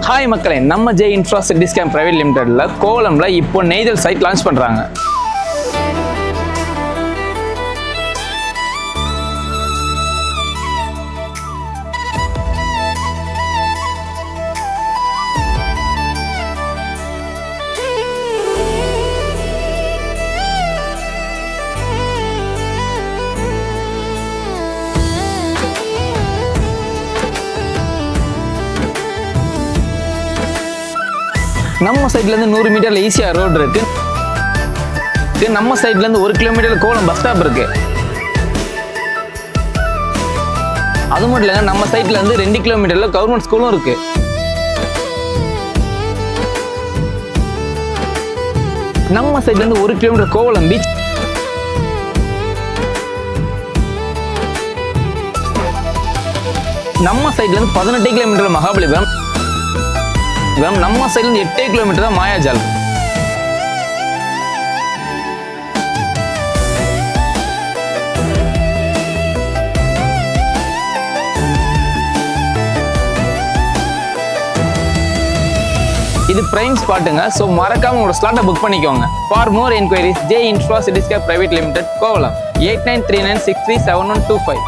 Hi மக்களே, நம்ம J infra city scam private லிமிடெட்ல கோவளம்ல இப்போ நெய்தல் சைட் லான்ச் பண்றாங்க. நம்ம சைட்ல இருந்து 100 மீட்டர்ல ஈஸியா ரோடு இருக்கு. நம்ம சைட்ல இருந்து 1 கிலோமீட்டர்ல கோவளம் பஸ் ஸ்டாப் இருக்கு. அது மட்டும் இல்லைங்க, நம்ம சைட்ல இருந்து 2 கிலோமீட்டர்ல கவர்மெண்ட் ஸ்கூலும் இருக்கு. நம்ம சைட்ல இருந்து 1 கிலோமீட்டர் கோவளம் பீச். நம்ம சைட்ல இருந்து 18 கிலோமீட்டர் மகாபலிபுரம். நம்ம சைட்ல இருந்து 8 கிலோமீட்டர் தான் மாயாஜால். இது பிரைம் ஸ்பாட்டுங்க. ஸோ மறக்காம உங்களோட ஸ்லாட்டை புக் பண்ணிக்கோங்க. For more enquiries J infra city square private limited, Kovalam 8939637125.